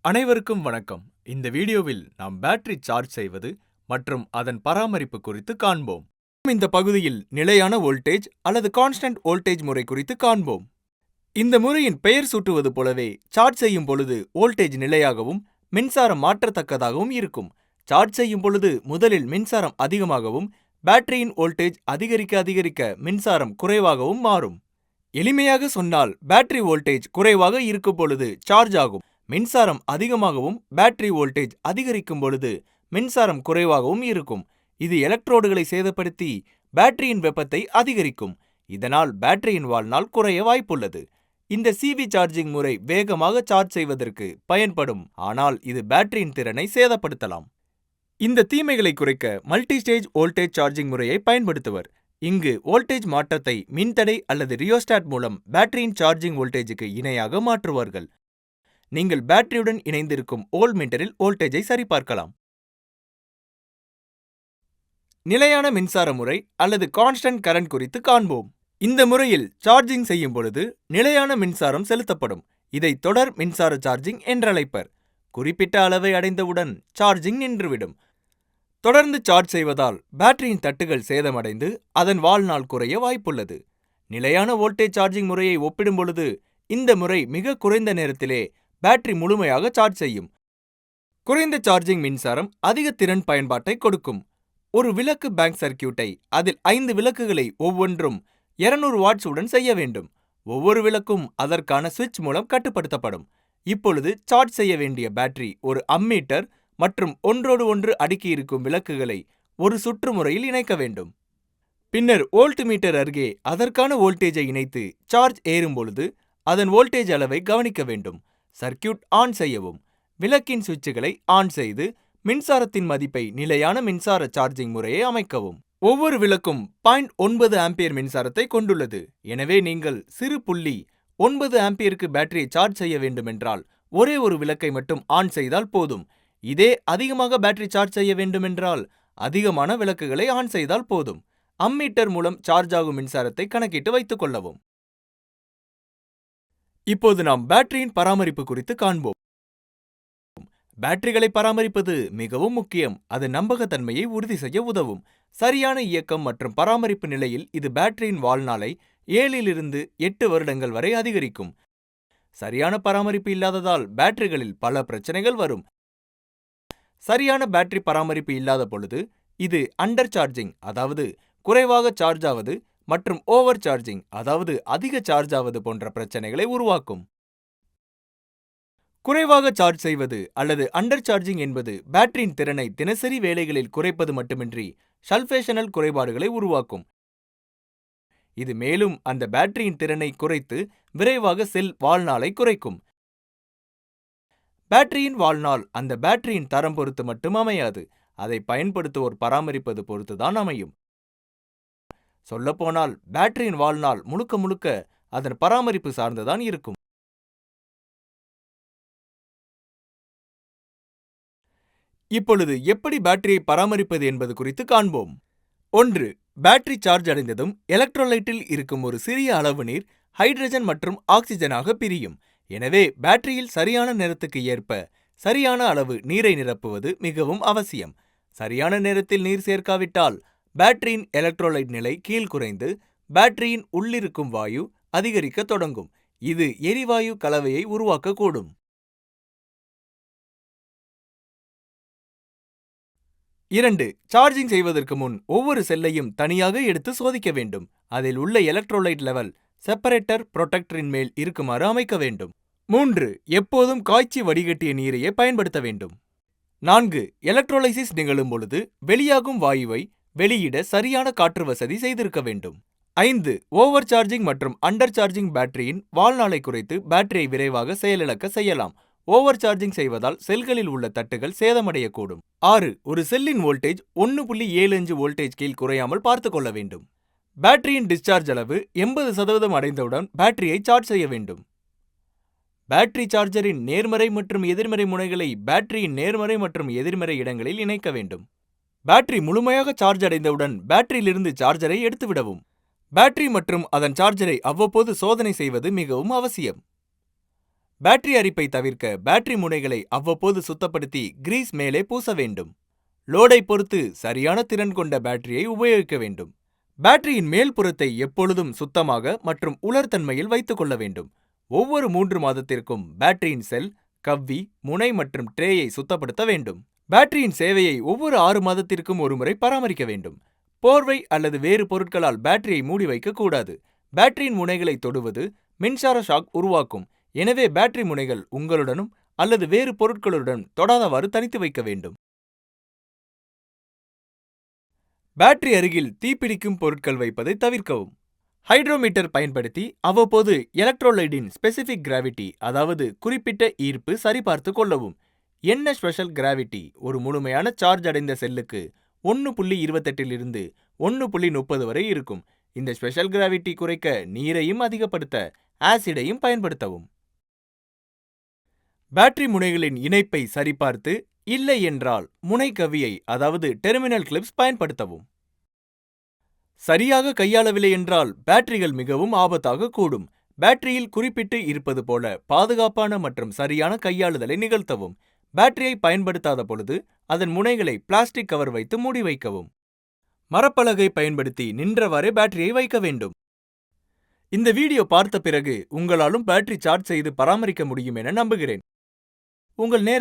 அனைவருக்கும் வணக்கம். இந்த வீடியோவில் நாம் பேட்டரி சார்ஜ் செய்வது மற்றும் அதன் பராமரிப்பு குறித்து காண்போம். இந்த பகுதியில் நிலையான வோல்டேஜ் அல்லது கான்ஸ்டன்ட் வோல்டேஜ் முறை குறித்து காண்போம். இந்த முறையின் பெயர் சூட்டுவது போலவே சார்ஜ் செய்யும் பொழுது வோல்டேஜ் நிலையாகவும் மின்சாரம் மாற்றத்தக்கதாகவும் இருக்கும். சார்ஜ் செய்யும் பொழுது முதலில் மின்சாரம் அதிகமாகவும் பேட்டரியின் வோல்டேஜ் அதிகரிக்க அதிகரிக்க மின்சாரம் குறைவாகவும் மாறும். எளிமையாக சொன்னால் பேட்டரி வோல்டேஜ் குறைவாக இருக்கும் பொழுது சார்ஜ் ஆகும். மின்சாரம் அதிகமாகவும் பேட்டரி வோல்டேஜ் அதிகரிக்கும் பொழுது மின்சாரம் குறைவாகவும் இருக்கும். இது எலக்ட்ரோடுகளை சேதப்படுத்தி பேட்டரியின் வெப்பத்தை அதிகரிக்கும். இதனால் பேட்டரியின் வாழ்நாள் குறைய வாய்ப்புள்ளது. இந்த சிவி சார்ஜிங் முறை வேகமாக சார்ஜ் செய்வதற்கு பயன்படும், ஆனால் இது பேட்டரியின் திறனை சேதப்படுத்தலாம். இந்த தீமைகளை குறைக்க மல்டி ஸ்டேஜ் வோல்டேஜ் சார்ஜிங் முறையை பயன்படுத்துவர். இங்கு வோல்டேஜ் மாற்றத்தை மின்தடை அல்லது ரியோஸ்டாட் மூலம் பேட்டரியின் சார்ஜிங் வோல்டேஜுக்கு இணையாக மாற்றுவார்கள். நீங்கள் பேட்டரியுடன் இணைந்திருக்கும் வோல்ட்மீட்டரில் வோல்டேஜை சரிபார்க்கலாம். நிலையான மின்சார முறை அல்லது கான்ஸ்டன்ட் கரண்ட் குறித்து காண்போம். இந்த முறையில் சார்ஜிங் செய்யும் பொழுது நிலையான மின்சாரம் செலுத்தப்படும். இதை தொடர் மின்சார சார்ஜிங் என்றழைப்பர். குறிப்பிட்ட அளவை அடைந்தவுடன் சார்ஜிங் நின்றுவிடும். தொடர்ந்து சார்ஜ் செய்வதால் பேட்டரியின் தட்டுகள் சேதமடைந்து அதன் வாழ்நாள் குறைய வாய்ப்புள்ளது. நிலையான வோல்டேஜ் சார்ஜிங் முறையை ஒப்பிடும் பொழுது இந்த முறை மிக குறைந்த நேரத்திலே பேட்டரி முழுமையாக சார்ஜ் செய்யும். குறைந்த சார்ஜிங் மின்சாரம் அதிக திறன் பயன்பாட்டை கொடுக்கும். ஒரு விளக்கு பேங்க் சர்க்கியூட்டை அதில் 5 விளக்குகளை ஒவ்வொன்றும் 200 வாட்ஸ் உடன் செய்ய வேண்டும். ஒவ்வொரு விளக்கும் அதற்கான சுவிட்ச் மூலம் கட்டுப்படுத்தப்படும். இப்பொழுது சார்ஜ் செய்ய வேண்டிய பேட்டரி ஒரு அம்மீட்டர் மற்றும் ஒன்றோடு ஒன்று அடுக்கியிருக்கும் விளக்குகளை ஒரு சுற்று முறையில் இணைக்க வேண்டும். பின்னர் வோல்ட் மீட்டர் அருகே அதற்கான வோல்டேஜை இணைத்து சார்ஜ் ஏறும் பொழுது அதன் வோல்டேஜ் அளவை கவனிக்க வேண்டும். சர்க்கியூட் ஆன் செய்யவும். விளக்கின் சுவிட்சுகளை ஆன் செய்து மின்சாரத்தின் மதிப்பை நிலையான மின்சார சார்ஜிங் முறையை அமைக்கவும். ஒவ்வொரு விளக்கும் 0.9 ஆம்பியர் மின்சாரத்தை கொண்டுள்ளது. எனவே நீங்கள் சிறு புள்ளி 9 ஆம்பியருக்கு பேட்டரியை சார்ஜ் செய்ய வேண்டுமென்றால் ஒரே ஒரு விளக்கை மட்டும் ஆன் செய்தால் போதும். இதே அதிகமாக பேட்டரி சார்ஜ் செய்ய வேண்டுமென்றால் அதிகமான விளக்குகளை ஆன் செய்தால் போதும். அம்மீட்டர் மூலம் சார்ஜ் ஆகும் மின்சாரத்தை கணக்கிட்டு வைத்துக் கொள்ளவும். இப்போது நாம் பேட்டரியின் பராமரிப்பு குறித்து காண்போம். பேட்டரிகளை பராமரிப்பது மிகவும் முக்கியம். அது நம்பகத்தன்மையை உறுதி செய்ய உதவும். சரியான இயக்கம் மற்றும் பராமரிப்பு நிலையில் இது பேட்டரியின் வாழ்நாளை 7 to 8 வருடங்கள் வரை அதிகரிக்கும். சரியான பராமரிப்பு இல்லாததால் பேட்டரிகளில் பல பிரச்சனைகள் வரும். சரியான பேட்டரி பராமரிப்பு இல்லாத பொழுது இது அண்டர் சார்ஜிங், அதாவது குறைவாக சார்ஜ் ஆவது, மற்றும் ஓவர் சார்ஜிங், அதாவது அதிக சார்ஜ் ஆவது போன்ற பிரச்சனைகளை உருவாக்கும். குறைவாக சார்ஜ் செய்வது அல்லது அண்டர் சார்ஜிங் என்பது பேட்டரியின் திறனை தினசரி வேலைகளில் குறைப்பது மட்டுமின்றி சல்பேஷனல் குறைபாடுகளை உருவாக்கும். இது மேலும் அந்த பேட்டரியின் திறனை குறைத்து விரைவாக செல் வாழ்நாளை குறைக்கும். பேட்டரியின் வாழ்நாள் அந்த பேட்டரியின் தரம் பொறுத்து மட்டும் அமையாது, அதை பயன்படுத்துவோர் பராமரிப்பது பொறுத்துதான் அமையும். சொல்லப்போனால் பேட்டரியின் வாழ்நாள் முழுக்க முழுக்க அதன் பராமரிப்பு சார்ந்துதான் இருக்கும். இப்பொழுது எப்படி பேட்டரியை பராமரிப்பது என்பது குறித்து காண்போம். 1. பேட்டரி சார்ஜ் அடைந்ததும் எலக்ட்ரோலைட்டில் இருக்கும் ஒரு சிறிய அளவு நீர் ஹைட்ரஜன் மற்றும் ஆக்சிஜனாக பிரியும். எனவே பேட்டரியில் சரியான நேரத்துக்கு ஏற்ப சரியான அளவு நீரை நிரப்புவது மிகவும் அவசியம். சரியான நேரத்தில் நீர் சேர்க்காவிட்டால் பேட்டரியின் எலக்ட்ரோலைட் நிலை கீழ்குறைந்து பேட்டரியின் உள்ளிருக்கும் வாயு அதிகரிக்க தொடங்கும். இது எரிவாயு கலவையை உருவாக்கக்கூடும். 2. சார்ஜிங் செய்வதற்கு முன் ஒவ்வொரு செல்லையும் தனியாக எடுத்து சோதிக்க வேண்டும். அதில் உள்ள எலக்ட்ரோலைட் லெவல் செப்பரேட்டர் புரோட்டக்டரின் மேல் இருக்குமாறு அமைக்க வேண்டும். 3. எப்போதும் காய்ச்சி வடிகட்டிய நீரையே பயன்படுத்த வேண்டும். 4. எலக்ட்ரோலைசிஸ் நிகழும் பொழுது வெளியாகும் வாயுவை வெளியிட சரியான காற்று வசதி செய்திருக்க வேண்டும். 5. ஓவர் சார்ஜிங் மற்றும் அண்டர் சார்ஜிங் பேட்டரியின் வாழ்நாளை குறைத்து பேட்டரியை விரைவாக செயலிழக்க செய்யலாம். ஓவர் சார்ஜிங் செய்வதால் செல்களில் உள்ள தட்டுகள் சேதமடையக்கூடும். 6. ஒரு செல்லின் வோல்டேஜ் 1.75 வோல்டேஜ் கீழ் குறையாமல் பார்த்துக் கொள்ள வேண்டும். பேட்டரியின் டிஸ்சார்ஜ் அளவு 80% அடைந்தவுடன் பேட்டரியை சார்ஜ் செய்ய வேண்டும். பேட்டரி சார்ஜரின் நேர்மறை மற்றும் எதிர்மறை முனைகளை பேட்டரியின் நேர்மறை மற்றும் எதிர்மறை இடங்களில் இணைக்க வேண்டும். பேட்டரி முழுமையாக சார்ஜ் அடைந்தவுடன் பேட்டரியிலிருந்து சார்ஜரை எடுத்துவிடவும். பேட்டரி மற்றும் அதன் சார்ஜரை அவ்வப்போது சோதனை செய்வது மிகவும் அவசியம். பேட்டரி அரிப்பை தவிர்க்க பேட்டரி முனைகளை அவ்வப்போது சுத்தப்படுத்தி கிரீஸ் மேலே பூச வேண்டும். லோடை பொறுத்து சரியான திறன் கொண்ட பேட்டரியை உபயோகிக்க வேண்டும். பேட்டரியின் மேல் புறத்தை எப்பொழுதும் சுத்தமாக மற்றும் உலர்தன்மையில் வைத்துக் கொள்ள வேண்டும். ஒவ்வொரு 3 மாதத்திற்கும் பேட்டரியின் செல், கவ்வி, முனை மற்றும் ட்ரேயை சுத்தப்படுத்த வேண்டும். பேட்டரியின் சேவையை ஒவ்வொரு 6 மாதத்திற்கும் ஒருமுறை பராமரிக்க வேண்டும். போர்வை அல்லது வேறு பொருட்களால் பேட்டரியை மூடி வைக்க கூடாது. பேட்டரியின் முனைகளை தொடுவது மின்சார ஷாக் உருவாக்கும். எனவே பேட்டரி முனைகள் உங்களுடனும் அல்லது வேறு பொருட்களுடன் தொடாதவாறு தனித்து வைக்க வேண்டும். பேட்டரி அருகில் தீப்பிடிக்கும் பொருட்கள் வைப்பதை தவிர்க்கவும். ஹைட்ரோமீட்டர் பயன்படுத்தி அவ்வப்போது எலக்ட்ரோலைட்டின் ஸ்பெசிபிக் கிராவிட்டி, அதாவது குறிப்பிட்ட ஈர்ப்பு சரிபார்த்து கொள்ளவும். என்ன ஸ்பெஷல் கிராவிட்டி ஒரு முழுமையான சார்ஜ் அடைந்த செல்லுக்கு 1.28 இலிருந்து 1.30 வரை இருக்கும். இந்த ஸ்பெஷல் கிராவிட்டி குறைக்க நீரையும் அதிகப்படுத்த ஆசிடையும் பயன்படுத்தவும். பேட்டரி முனைகளின் இணைப்பை சரிபார்த்து இல்லை என்றால் முனை கவ்வியை, அதாவது டெர்மினல் கிளிப்ஸ் பயன்படுத்தவும். சரியாக கையாளவில்லை என்றால் பேட்டரிகள் மிகவும் ஆபத்தாக கூடும். பேட்டரியில் குறிப்பிட்டு இருப்பது போல பாதுகாப்பான மற்றும் சரியான கையாளுதலை நிகழ்த்தவும். பேட்டரியை பயன்படுத்தாத பொழுது அதன் முனைகளை பிளாஸ்டிக் கவர் வைத்து மூடி வைக்கவும். மரப்பலகை பயன்படுத்தி நின்றவாறே பேட்டரியை வைக்க வேண்டும். இந்த வீடியோ பார்த்த பிறகு உங்களாலும் பேட்டரி சார்ஜ் செய்து பராமரிக்க முடியும் என நம்புகிறேன். உங்கள் நேரத்தை